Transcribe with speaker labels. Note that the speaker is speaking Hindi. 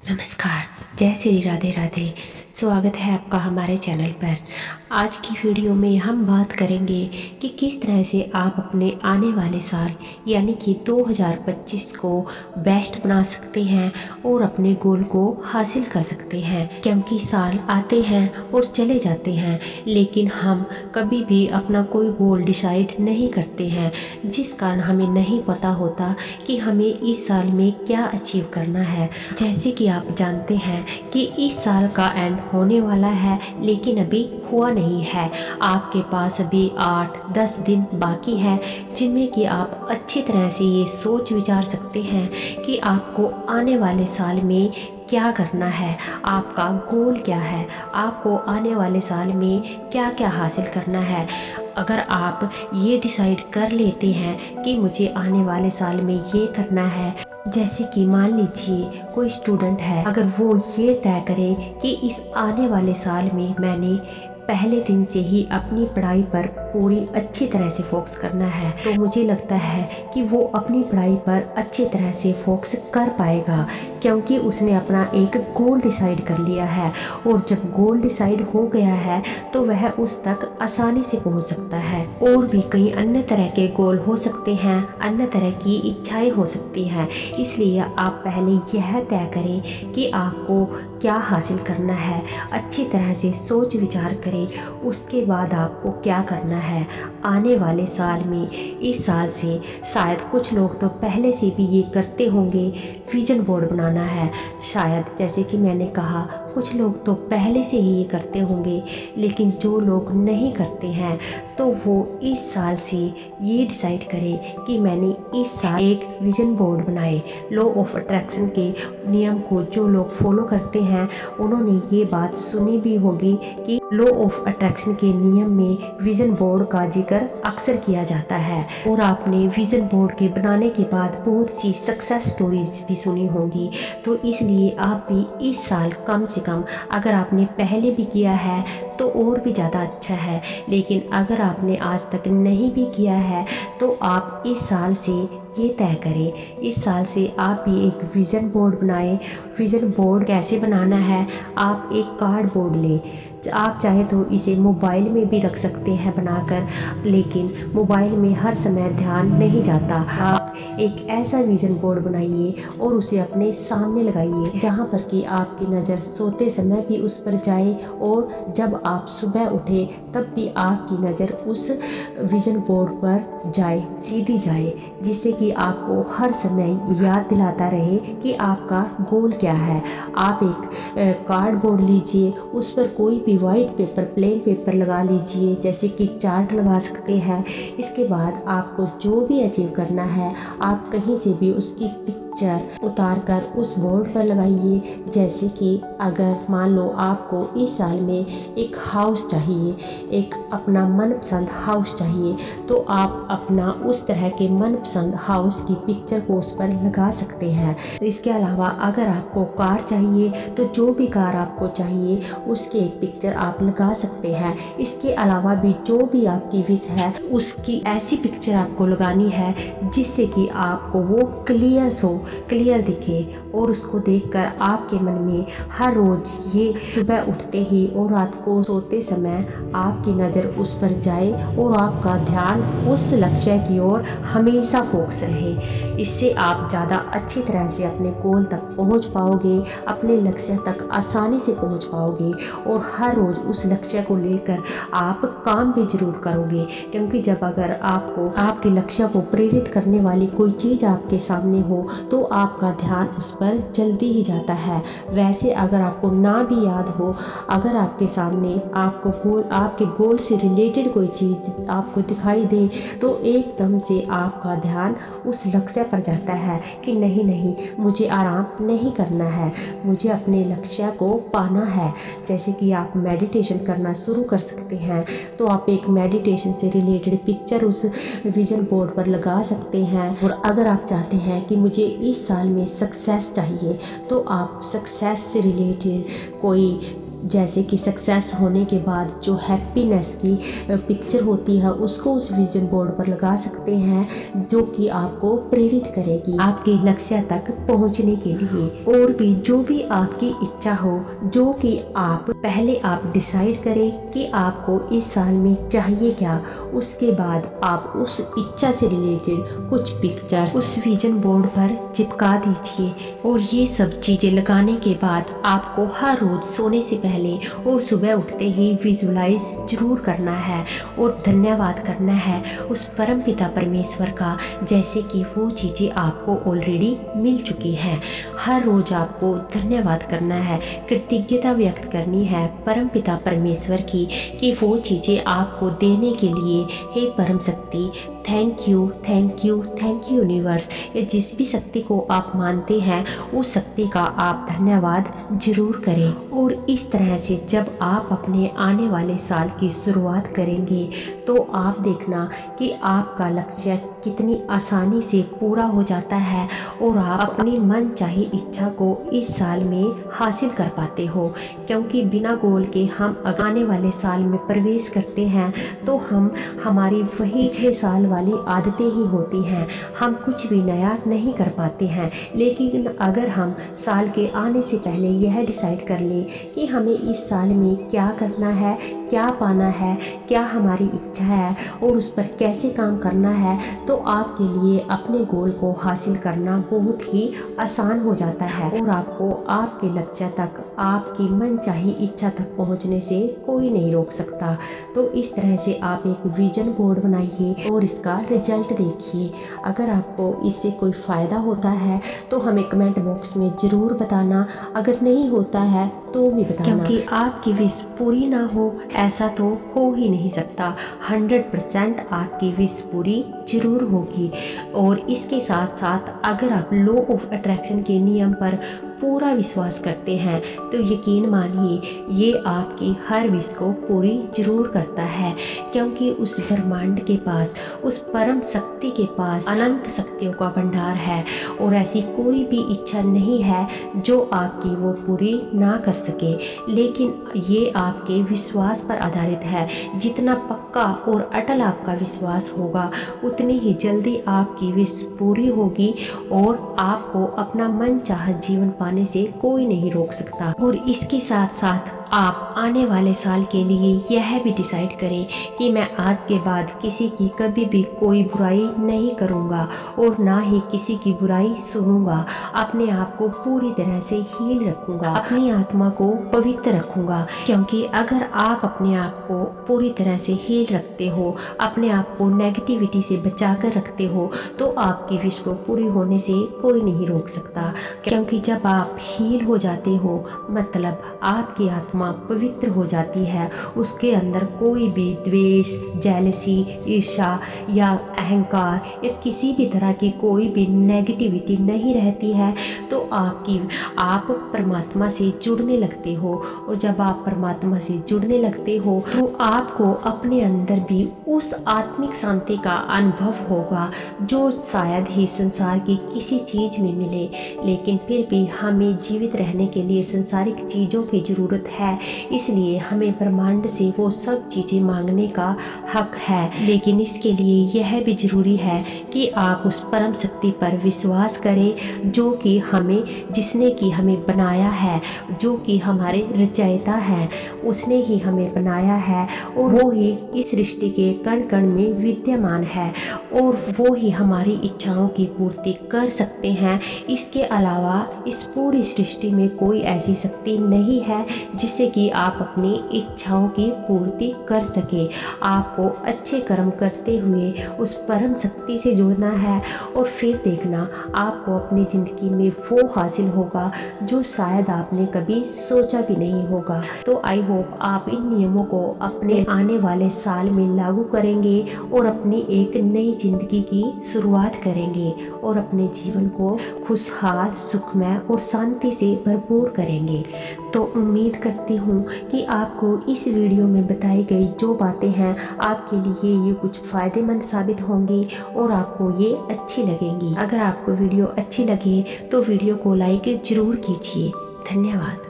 Speaker 1: नमस्कार, जय श्री राधे राधे। स्वागत है आपका हमारे चैनल पर। आज की वीडियो में हम बात करेंगे कि किस तरह से आप अपने आने वाले साल यानी कि 2025 को बेस्ट बना सकते हैं और अपने गोल को हासिल कर सकते हैं। क्योंकि साल आते हैं और चले जाते हैं, लेकिन हम कभी भी अपना कोई गोल डिसाइड नहीं करते हैं, जिस कारण हमें नहीं पता होता कि हमें इस साल में क्या अचीव करना है। जैसे कि आप जानते हैं कि इस साल का एंड होने वाला है, लेकिन अभी हुआ नहीं है। आपके पास अभी 8-10 दिन बाकी है, जिनमें कि आप अच्छी तरह से ये सोच विचार सकते हैं कि आपको आने वाले साल में क्या करना है, आपका गोल क्या है, आपको आने वाले साल में क्या क्या हासिल करना है। अगर आप ये डिसाइड कर लेते हैं कि मुझे आने वाले साल में ये करना है, जैसे कि मान लीजिए कोई स्टूडेंट है, अगर वो ये तय करे कि इस आने वाले साल में मैंने पहले दिन से ही अपनी पढ़ाई पर पूरी अच्छी तरह से फोकस करना है, तो मुझे लगता है कि वो अपनी पढ़ाई पर अच्छी तरह से फोकस कर पाएगा, क्योंकि उसने अपना एक गोल डिसाइड कर लिया है। और जब गोल डिसाइड हो गया है तो वह उस तक आसानी से पहुंच सकता है। और भी कई अन्य तरह के गोल हो सकते हैं, अन्य तरह की इच्छाएं हो सकती हैं। इसलिए आप पहले यह तय करें कि आपको क्या हासिल करना है, अच्छी तरह से सोच विचार करें। उसके बाद आपको क्या करना है आने वाले साल में। इस साल से शायद कुछ लोग तो पहले से भी ये करते होंगे, विजन बोर्ड बनाना है। शायद जैसे कि मैंने कहा, कुछ लोग तो पहले से ही ये करते होंगे, लेकिन जो लोग नहीं करते हैं तो वो इस साल से ये डिसाइड करें कि मैंने इस साल एक विजन बोर्ड बनाए। लॉ ऑफ अट्रैक्शन के नियम को जो लोग फॉलो करते हैं उन्होंने ये बात सुनी भी होगी कि लॉ ऑफ अट्रैक्शन के नियम में विजन बोर्ड का जिक्र अक्सर किया जाता है। और आपने विजन बोर्ड के बनाने के बाद बहुत सी सक्सेस स्टोरीज भी सुनी होंगी। तो इसलिए आप भी इस साल कम से कम, अगर आपने पहले भी किया है तो और भी ज़्यादा अच्छा है, लेकिन अगर आपने आज तक नहीं भी किया है तो आप इस साल से ये तय करें, इस साल से आप भी एक विज़न बोर्ड बनाएं। विज़न बोर्ड कैसे बनाना है, आप एक कार्ड बोर्ड लें। आप चाहे तो इसे मोबाइल में भी रख सकते हैं बनाकर, लेकिन मोबाइल में हर समय ध्यान नहीं जाता। आप एक ऐसा विजन बोर्ड बनाइए और उसे अपने सामने लगाइए, जहां पर कि आपकी नज़र सोते समय भी उस पर जाए और जब आप सुबह उठे तब भी आपकी नज़र उस विजन बोर्ड पर जाए, सीधी जाए, जिससे कि आपको हर समय याद दिलाता रहे कि आपका गोल क्या है। आप एक कार्ड बोर्ड लीजिए, उस पर कोई भी वाइट पेपर, प्लेन पेपर लगा लीजिए, जैसे कि चार्ट लगा सकते हैं। इसके बाद आपको जो भी अचीव करना है, आप कहीं से भी उसकी पिक्चर उतार कर उस बोर्ड पर लगाइए। जैसे कि अगर मान लो आपको इस साल में एक हाउस चाहिए, एक अपना मनपसंद हाउस चाहिए, तो आप अपना उस तरह के मनपसंद हाउस की पिक्चर को उस पर लगा सकते हैं। इसके अलावा अगर आपको कार चाहिए तो जो भी कार आपको चाहिए उसकी एक पिक्चर आप लगा सकते हैं। इसके अलावा भी जो भी आपकी विश है उसकी ऐसी पिक्चर आपको लगानी है जिससे कि आपको वो क्लियर दिखे, और उसको देखकर आपके मन में हर रोज़ ये सुबह उठते ही और रात को सोते समय आपकी नज़र उस पर जाए और आपका ध्यान उस लक्ष्य की ओर हमेशा फोकस रहे। इससे आप ज़्यादा अच्छी तरह से अपने गोल तक पहुंच पाओगे, अपने लक्ष्य तक आसानी से पहुंच पाओगे, और हर रोज़ उस लक्ष्य को लेकर आप काम भी जरूर करोगे। क्योंकि जब अगर आपको आपके लक्ष्य को प्रेरित करने वाली कोई चीज़ आपके सामने हो तो आपका ध्यान उस पर जल्दी ही जाता है। वैसे अगर आपको ना भी याद हो, अगर आपके सामने आपके गोल से रिलेटेड कोई चीज़ आपको दिखाई दे तो एकदम से आपका ध्यान उस लक्ष्य पर जाता है कि नहीं, मुझे आराम नहीं करना है, मुझे अपने लक्ष्य को पाना है। जैसे कि आप मेडिटेशन करना शुरू कर सकते हैं, तो आप एक मेडिटेशन से रिलेटेड पिक्चर उस विजन बोर्ड पर लगा सकते हैं। और अगर आप चाहते हैं कि मुझे इस साल में सक्सेस चाहिए, तो आप सक्सेस से रिलेटेड कोई जैसे कि सक्सेस होने के बाद जो हैप्पीनेस की पिक्चर होती है उसको उस विजन बोर्ड पर लगा सकते हैं, जो कि आपको प्रेरित करेगी आपके लक्ष्य तक पहुंचने के लिए। और भी जो भी आपकी इच्छा हो, जो कि आप पहले आप डिसाइड करें कि आपको इस साल में चाहिए क्या, उसके बाद आप उस इच्छा से रिलेटेड कुछ पिक्चर्स उस विजन बोर्ड पर चिपका दीजिए। और ये सब चीज़ें लगाने के बाद आपको हर रोज़ सोने से पहले और सुबह उठते ही विजुलाइज जरूर करना है और धन्यवाद करना है उस परम पिता परमेश्वर का, जैसे कि वो चीज़ें आपको ऑलरेडी मिल चुकी हैं। हर रोज़ आपको धन्यवाद करना है, कृतज्ञता व्यक्त करनी है परम पिता परमेश्वर की कि वो चीज़ें आपको देने के लिए, हे परम शक्ति thank you thank you thank you universe. या जिस भी शक्ति को आप मानते हैं उस शक्ति का आप धन्यवाद जरूर करें। और इस तरह से जब आप अपने आने वाले साल की शुरुआत करेंगे तो आप देखना कि आपका लक्ष्य कितनी आसानी से पूरा हो जाता है और आप अपनी मन चाही इच्छा को इस साल में हासिल कर पाते हो। क्योंकि बिना गोल के हम आने वाले साल में प्रवेश करते हैं तो हमारी वही 6 साल वाली आदतें ही होती हैं, हम कुछ भी नया नहीं कर पाते हैं। लेकिन अगर हम साल के आने से पहले यह डिसाइड कर ले कि हमें इस साल में क्या करना है, क्या पाना है, क्या हमारी इच्छा है और उस पर कैसे काम करना है, तो आपके लिए अपने गोल को हासिल करना बहुत ही आसान हो जाता है और आपको आपके लक्ष्य तक, आपकी मनचाही इच्छा तक पहुंचने से कोई नहीं रोक सकता। तो इस तरह से आप एक विजन बोर्ड बनाइए और इसका रिजल्ट देखिए। अगर आपको इससे कोई फ़ायदा होता है तो हमें कमेंट बॉक्स में ज़रूर बताना, अगर नहीं होता है तो भी बताना, क्योंकि आपकी विश पूरी ना हो ऐसा तो हो ही नहीं सकता। 100% आपकी विश पूरी जरूर होगी। और इसके साथ साथ अगर आप लॉ ऑफ अट्रैक्शन के नियम पर पूरा विश्वास करते हैं तो यकीन मानिए ये आपकी हर विश को पूरी जरूर करता है, क्योंकि उस ब्रह्मांड के पास, उस परम शक्ति के पास अनंत शक्तियों का भंडार है और ऐसी कोई भी इच्छा नहीं है जो आपकी वो पूरी ना कर सके। लेकिन ये आपके विश्वास पर आधारित है। जितना पक्का और अटल आपका विश्वास होगा उतनी ही जल्दी आपकी विश पूरी होगी और आपको अपना मन चाहा जीवन पाने से कोई नहीं रोक सकता। और इसके साथ साथ आप आने वाले साल के लिए यह भी डिसाइड करें कि मैं आज के बाद किसी की कभी भी कोई बुराई नहीं करूंगा और ना ही किसी की बुराई सुनूंगा। अपने आप को पूरी तरह से हील रखूंगा, अपनी आत्मा को पवित्र रखूंगा। क्योंकि अगर आप अपने आप को पूरी तरह से हील रखते हो, अपने आप को नेगेटिविटी से बचा कर रखते हो, तो आपकी विश को पूरी होने से कोई नहीं रोक सकता। क्योंकि जब आप हील हो जाते हो मतलब आपकी आत्मा पवित्र हो जाती है, उसके अंदर कोई भी द्वेष, जेलसी, ईर्ष्या या अहंकार या किसी भी तरह की कोई भी नेगेटिविटी नहीं रहती है, तो आप परमात्मा से जुड़ने लगते हो। और जब आप परमात्मा से जुड़ने लगते हो तो आपको अपने अंदर भी उस आत्मिक शांति का अनुभव होगा जो शायद ही संसार की किसी चीज़ में मिले। लेकिन फिर भी हमें जीवित रहने के लिए संसारिक चीज़ों की ज़रूरत है, इसलिए हमें ब्रह्मांड से वो सब चीज़ें मांगने का हक है। लेकिन इसके लिए यह भी जरूरी है कि आप उस परम शक्ति पर विश्वास करें जो कि जिसने कि हमें बनाया है, जो कि हमारे रचयिता है, उसने ही हमें बनाया है और वो ही इस सृष्टि के कण कण में विद्यमान है और वो ही हमारी इच्छाओं की पूर्ति कर सकते हैं। इसके अलावा इस पूरी सृष्टि में कोई ऐसी शक्ति नहीं है जिससे कि आप अपनी इच्छाओं की पूर्ति कर सके। आपको अच्छे कर्म करते हुए उस परम शक्ति से जुड़ना है और फिर देखना आपको अपनी ज़िंदगी में वो हासिल होगा जो शायद आपने कभी सोचा भी नहीं होगा। तो आई होप आप इन नियमों को अपने आने वाले साल में लागू करेंगे और अपनी एक नई जिंदगी की शुरुआत करेंगे और अपने जीवन को खुशहाल, सुखमय और शांति से भरपूर करेंगे। तो उम्मीद करती हूँ कि आपको इस वीडियो में बताई गई जो बातें हैं आपके लिए ये कुछ फ़ायदेमंद साबित होंगी और आपको ये अच्छी लगेंगी। अगर आपको वीडियो अच्छी लगे तो वीडियो को लाइक ज़रूर कीजिए। धन्यवाद।